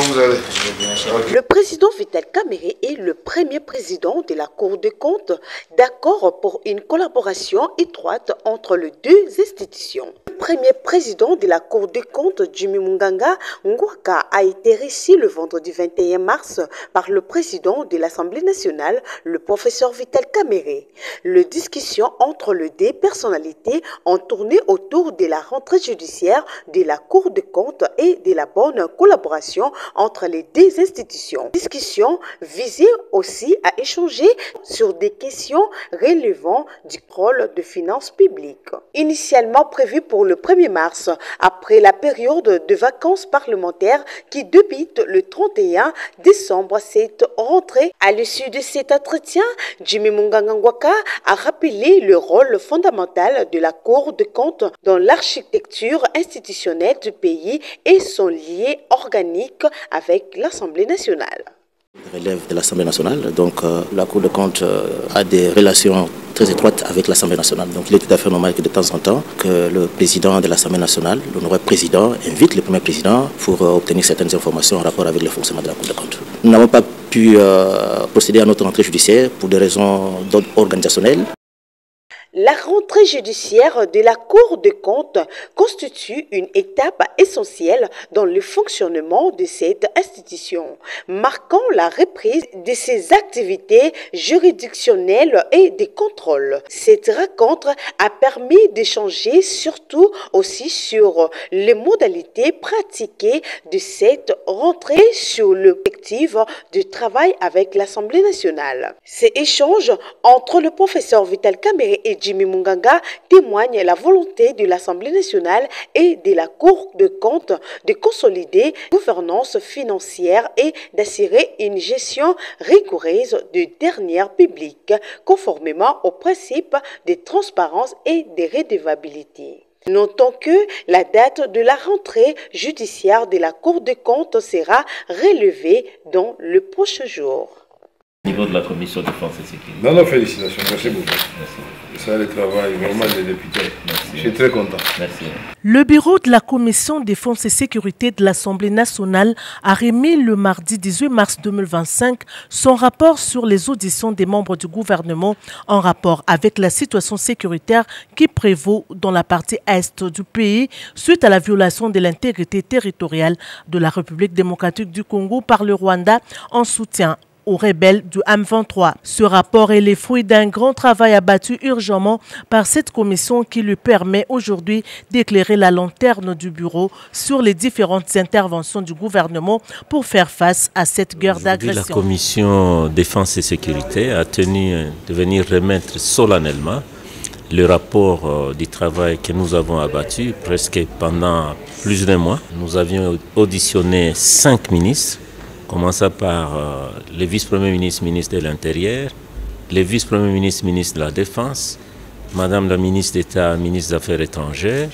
vous allez? Le président Vital Kamerhe est le premier président de la Cour des comptes, d'accord pour une collaboration étroite entre les deux institutions. Le premier président de la Cour des comptes, Jimmy Munganga Ngwaka, a été reçu le vendredi 21 mars par le président de l'Assemblée nationale, le professeur Vital Kamerhe. Les discussions entre les deux personnalités ont tourné autour de la rentrée judiciaire de la Cour des comptes et de la bonne collaboration entre les deux institutions. Discussion visait aussi à échanger sur des questions relevant du rôle de finances publiques. Initialement prévu pour le 1er mars, après la période de vacances parlementaires qui débute le 31 décembre, cette rentrée. À l'issue de cet entretien, Jimmy Munganga Ngwaka a rappelé le rôle fondamental de la Cour des comptes dans l'architecture institutionnelle du pays et son lien organique avec l'Assemblée nationale. Relève de l'Assemblée nationale, donc la Cour des comptes a des relations très étroites avec l'Assemblée nationale. Donc il est tout à fait normal que de temps en temps, que le président de l'Assemblée nationale, l'honorable président, invite le premier président pour obtenir certaines informations en rapport avec le fonctionnement de la Cour des comptes. Nous n'avons pas pu procéder à notre entrée judiciaire pour des raisons d'ordre organisationnel. La rentrée judiciaire de la Cour des comptes constitue une étape essentielle dans le fonctionnement de cette institution, marquant la reprise de ses activités juridictionnelles et des contrôles. Cette rencontre a permis d'échanger surtout aussi sur les modalités pratiquées de cette rentrée sur l'objectif de travail avec l'Assemblée nationale. Ces échanges entre le professeur Vital Kamerhe et Jimmy Munganga témoigne la volonté de l'Assemblée nationale et de la Cour des comptes de consolider la gouvernance financière et d'assurer une gestion rigoureuse des dernières publiques, conformément aux principes de transparence et de redevabilité. Notons que la date de la rentrée judiciaire de la Cour des comptes sera relevée dans le prochain jour. Au niveau de la commission défense et sécurité. Non, félicitations, merci beaucoup. Merci. Ça, le travail vraiment des députés. Merci. Je suis très content. Merci. Le bureau de la commission défense et sécurité de l'Assemblée nationale a remis le mardi 18 mars 2025 son rapport sur les auditions des membres du gouvernement en rapport avec la situation sécuritaire qui prévaut dans la partie est du pays suite à la violation de l'intégrité territoriale de la République démocratique du Congo par le Rwanda en soutien aux rebelles du M23. Ce rapport est le fruit d'un grand travail abattu urgemment par cette commission qui lui permet aujourd'hui d'éclairer la lanterne du bureau sur les différentes interventions du gouvernement pour faire face à cette guerre d'agression. La commission défense et sécurité a tenu de venir remettre solennellement le rapport du travail que nous avons abattu presque pendant plus d'un mois. Nous avions auditionné 5 ministres, commençant par le vice-premier ministre, ministre de l'Intérieur, le vice-premier ministre, ministre de la Défense, Madame la ministre d'État, ministre des Affaires étrangères,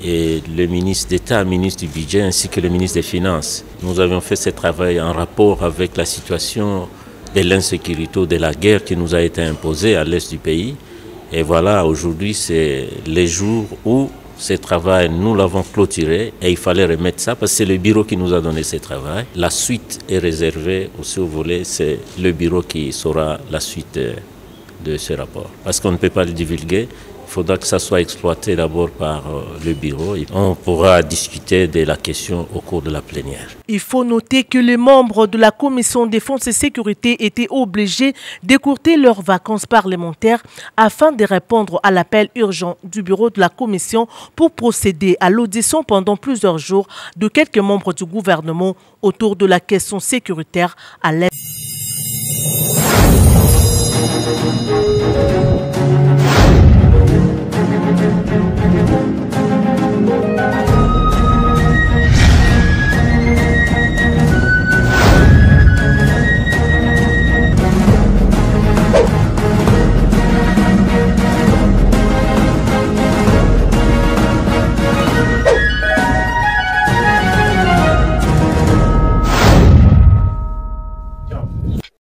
et le ministre d'État, ministre du Budget, ainsi que le ministre des Finances. Nous avions fait ce travail en rapport avec la situation de l'insécurité, de la guerre qui nous a été imposée à l'est du pays. Et voilà, aujourd'hui, c'est les jours où ce travail, nous l'avons clôturé et il fallait remettre ça parce que c'est le bureau qui nous a donné ce travail. La suite est réservée aussi au volet, c'est le bureau qui saura la suite de ce rapport. Parce qu'on ne peut pas le divulguer, il faudra que ça soit exploité d'abord par le bureau. On pourra discuter de la question au cours de la plénière. Il faut noter que les membres de la commission défense et sécurité étaient obligés d'écourter leurs vacances parlementaires afin de répondre à l'appel urgent du bureau de la commission pour procéder à l'audition pendant plusieurs jours de quelques membres du gouvernement autour de la question sécuritaire à l'est.